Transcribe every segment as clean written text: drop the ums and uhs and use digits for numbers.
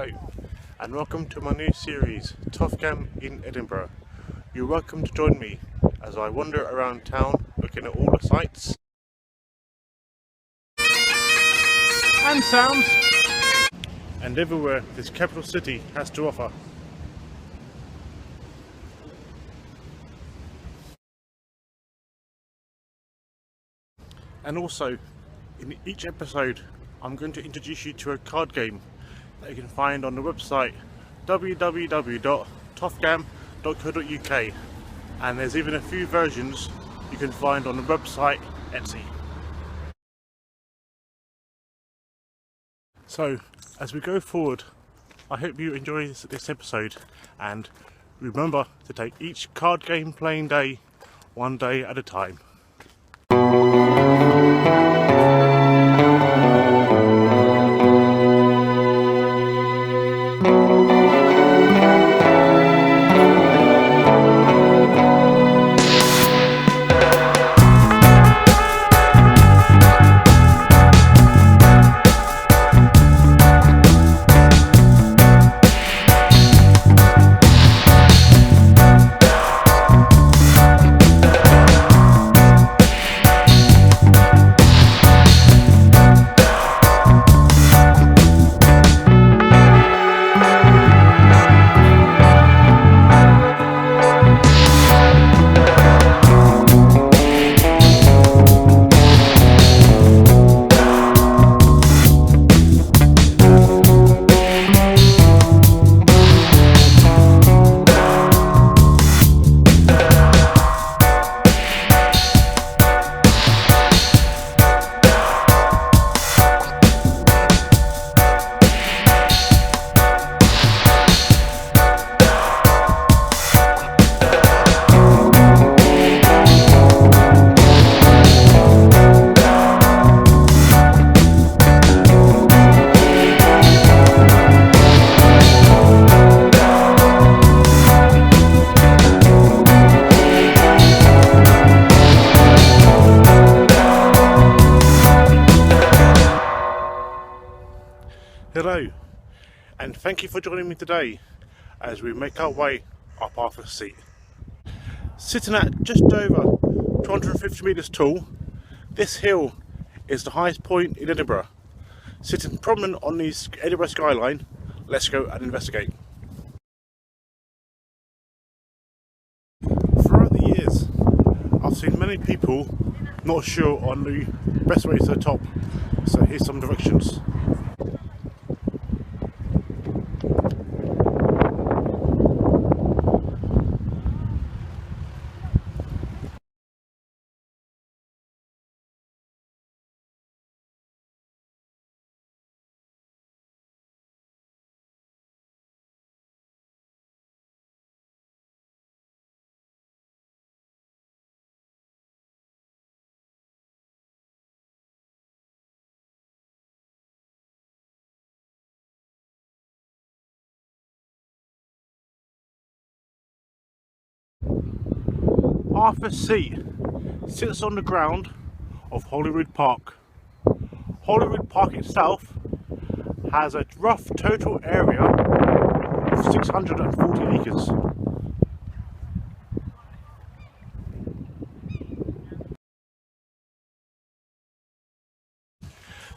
Hello and welcome to my new series, Tofgam in Edinburgh. You're welcome to join me as I wander around town looking at all the sights and sounds and everywhere this capital city has to offer. And also, in each episode I'm going to introduce you to a card game that you can find on the website www.tofgam.co.uk, and there's even a few versions you can find on the website Etsy. So as we go forward, I hope you enjoy this episode, and remember to take each card game playing day one day at a time. Hello, and thank you for joining me today as we make our way up Arthur's Seat. Sitting at just over 250 metres tall, this hill is the highest point in Edinburgh. Sitting prominent on the Edinburgh skyline, let's go and investigate. Throughout the years, I've seen many people not sure on the best way to the top, so here's some directions. Arthur's Seat sits on the ground of Holyrood Park. Holyrood Park itself has a rough total area of 640 acres.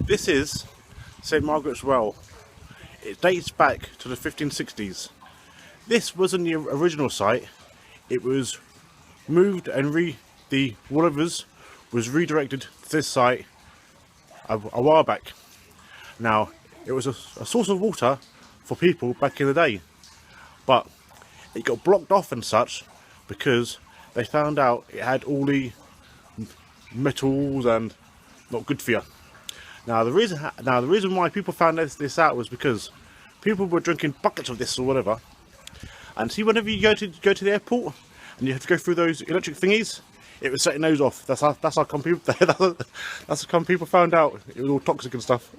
This is St Margaret's Well. It dates back to the 1560s. This wasn't the original site. It was moved and the Woolivers was redirected to this site a while back. Now, it was a source of water for people back in the day, but it got blocked off and such because they found out it had all the metals and not good for you. Now the reason why people found this out was because people were drinking buckets of this or whatever. And see, whenever you go to the airport and you have to go through those electric thingies, it was setting those off. That's how come people that's how come people found out it was all toxic and stuff.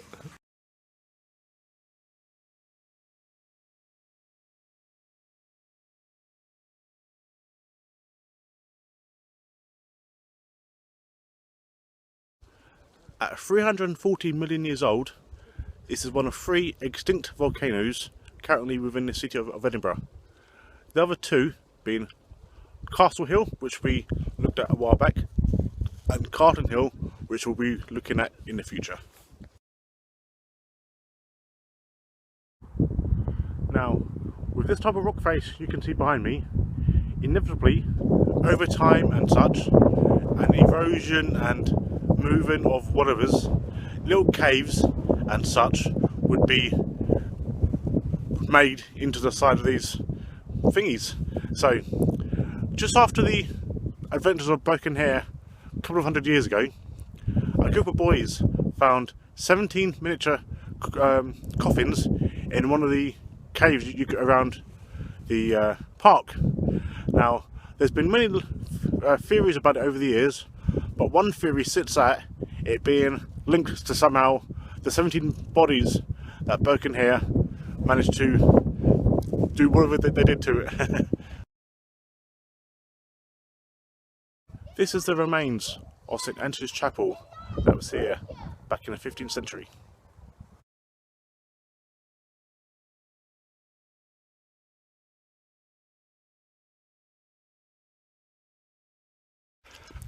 At 340 million years old, This is one of 3 extinct volcanoes currently within the city of Edinburgh. The other 2 being Castle Hill, which we looked at a while back, and Carlton Hill, which we'll be looking at in the future. Now, with this type of rock face you can see behind me, inevitably, over time and such, and erosion and moving of whatever's, little caves and such would be made into the side of these thingies. So, just after the adventures of Broken Hair a couple of 100 years ago, a group of boys found 17 miniature coffins in one of the caves you get around the park. Now, there's been many theories about it over the years, but one theory sits at it being linked to somehow the 17 bodies that Broken Hair managed to do whatever they did to it. This is the remains of St Andrew's Chapel that was here back in the 15th century.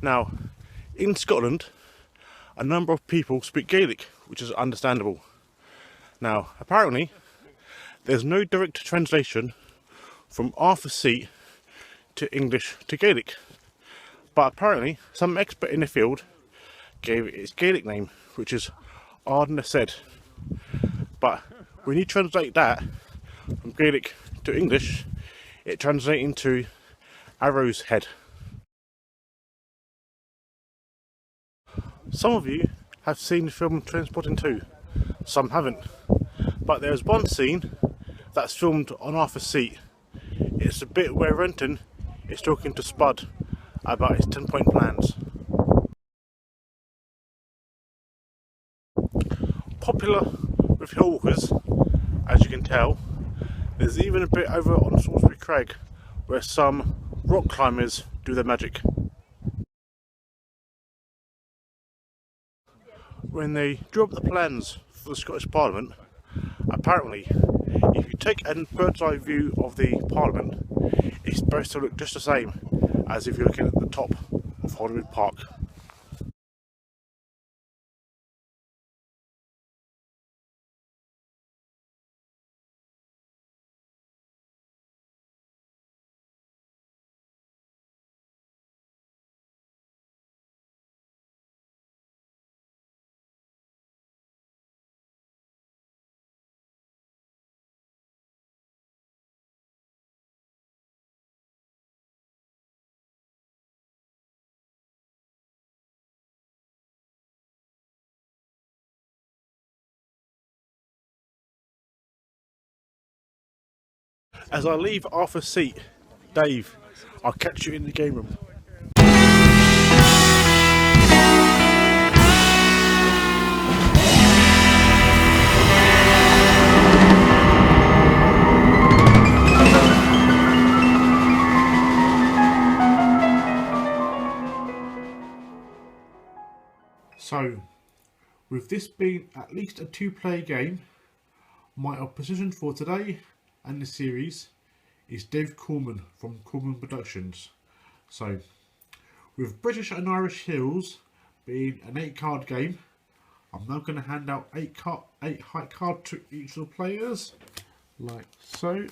Now, in Scotland, a number of people speak Gaelic, which is understandable. Now, apparently, there's no direct translation from Arthur's Seat to English to Gaelic, but apparently some expert in the field gave it its Gaelic name, which is Ardnased. But when you translate that from Gaelic to English, it translates into Arrow's Head. Some of you have seen the film Trainspotting 2, some haven't, but there's one scene that's filmed on Arthur's Seat. It's the bit where Renton is talking to Spud about his 10-point plans. Popular with hill walkers, as you can tell, there's even a bit over on Salisbury Crag where some rock climbers do their magic. When they drew up the plans for the Scottish Parliament, apparently, if you take a bird's eye view of the Parliament, it's supposed to look just the same as if you're looking at the top of Holyrood Park. As I leave Arthur's Seat, Dave, I'll catch you in the game room. So, with this being at least a 2-player game, my opposition for today and the series is Dave Corman from Corman Productions. So, with British and Irish Hills being an 8-card game, I'm now going to hand out 8 high cards to each of the players, like so.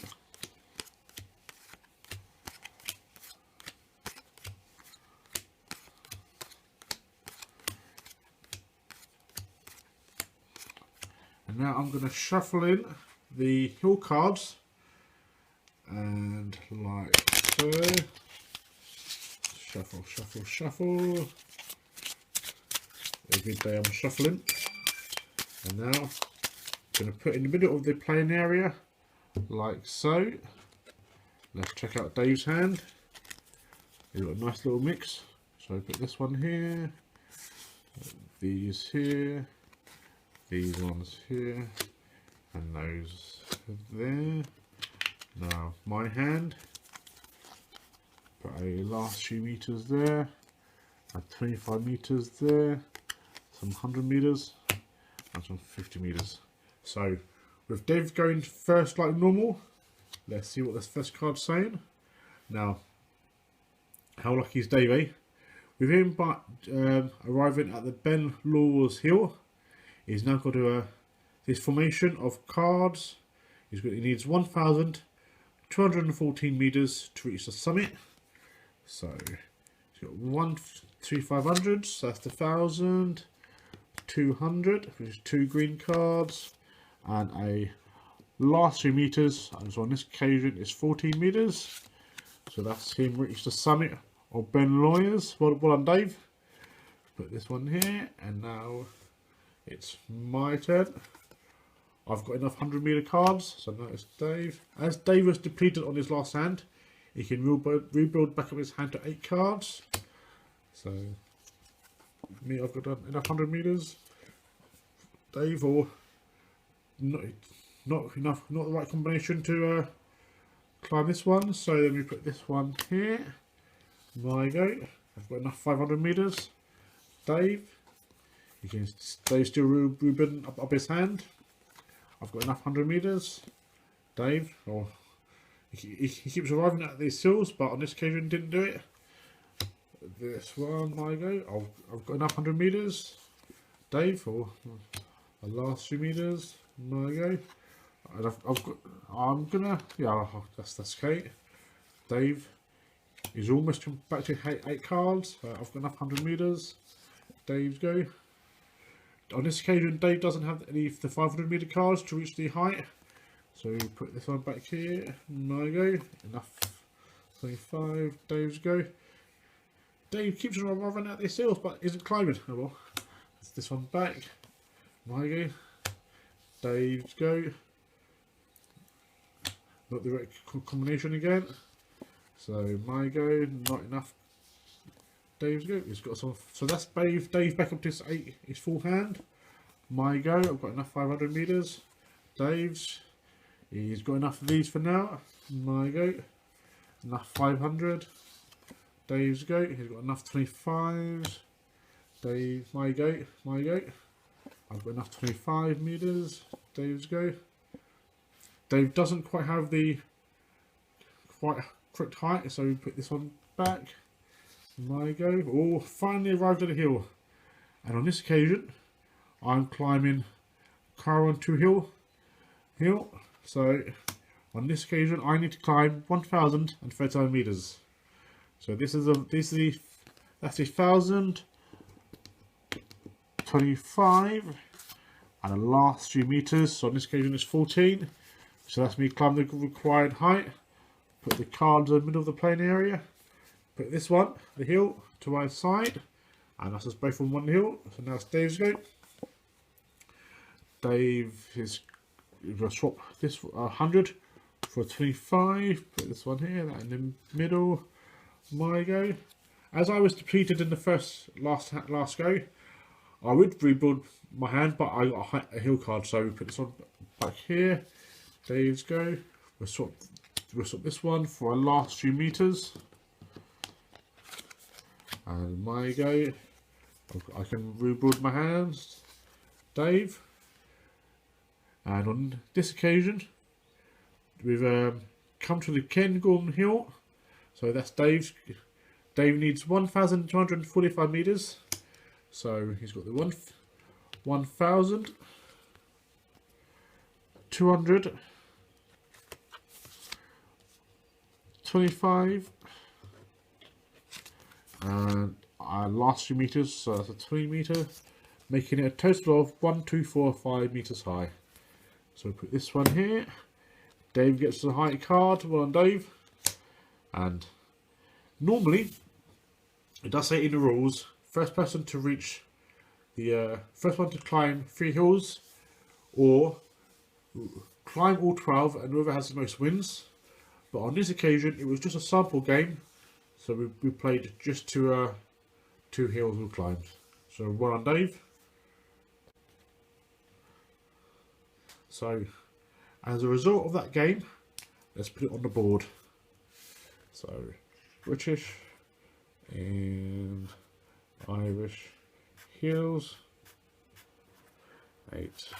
And now I'm going to shuffle in the hill cards, and like so, shuffle, shuffle, shuffle. Every day I'm shuffling, and now I'm going to put in the middle of the playing area, like so. Let's check out Dave's hand. He's got a nice little mix. So I put this one here, these here, these ones here, and those there. Now my hand, put a last few meters there, and 25 meters there, some 100 meters, and some 50 meters. So with Dave going first like normal, let's see what this first card's saying. Now, how lucky is Dave, eh? With him arriving at the Ben Law's Hill, he's now got this formation of cards. He needs 1,214 meters to reach the summit. So he's got 1 2 500s, so that's the 1,200, which is 2 green cards, and a last 3 meters. And so on this occasion, it's 14 meters. So that's him reach the summit of Ben Lawyers. Well done, Dave. Put this one here, and now it's my turn. I've got enough 100-meter cards, so now it's Dave. As Dave was depleted on his last hand, he can rebuild back up his hand to 8 cards. So me, I've got enough 100 meters. Dave, or not enough, not the right combination to climb this one. So then we put this one here. There you go. I've got enough 500 meters. Dave, Dave's still rebuilding up his hand. I've got enough 100 meters. Dave, he keeps arriving at these hills, but on this occasion didn't do it. This one, there you go. I've got enough 100 meters. Dave, for the last 3 meters. There you go. And I'm gonna, yeah, that's okay. Dave, he's almost back to 8 cards. I've got enough 100 meters. Dave's go. On this occasion, Dave doesn't have any of the 500 meter cards to reach the height. So we put this one back here. There you go. Enough. 25. Dave's go. Dave keeps on running out these hills, but isn't climbing. Oh well. Let's this one back. There you go. Dave's go. Not the right combination again. So my go. Not enough. Dave's go. He's got some. So that's Dave. Dave back up to his full hand. My go. I've got enough 500 meters. Dave's. He's got enough of these for now. My go. Enough 500. Dave's go. He's got enough 25s. Dave. My go. My go. I've got enough 25 meters. Dave's go. Dave doesn't quite have the correct height, so we put this one back. My go. Oh, finally arrived at a hill, and on this occasion, I'm climbing Caron 2 hill. So on this occasion, I need to climb 1,039 meters. So that's the 1,025, and the last 3 meters. So on this occasion, it's 14. So that's me climbing the required height. Put the cards in the middle of the plane area. Put this one, the hill, to my side, and that's us both on one hill. So now it's Dave's go. Dave is going to swap this 100 for 25. Put this one here, that in the middle. My go. As I was depleted in the last go, I would rebuild my hand, but I got a hill card, so we put this one back here. Dave's go. We'll swap this one for our last 3 meters. And my go. I can rebuild my hands. Dave. And on this occasion, we've come to the Cairngorm Hill. So that's Dave's. Dave needs 1,245 meters. So he's got the 1,225. And our last 3 meters, so that's a 3 meter, making it a total of 1,245 meters high. So we put this one here. Dave gets the height card. Well done, Dave. And normally, it does say in the rules, first person to reach the first one to climb 3 hills, or climb all 12, and whoever has the most wins. But on this occasion, it was just a sample game. So we played just 2 hills we climbed. So well done, Dave. So as a result of that game, let's put it on the board. So British and Irish hills, 8.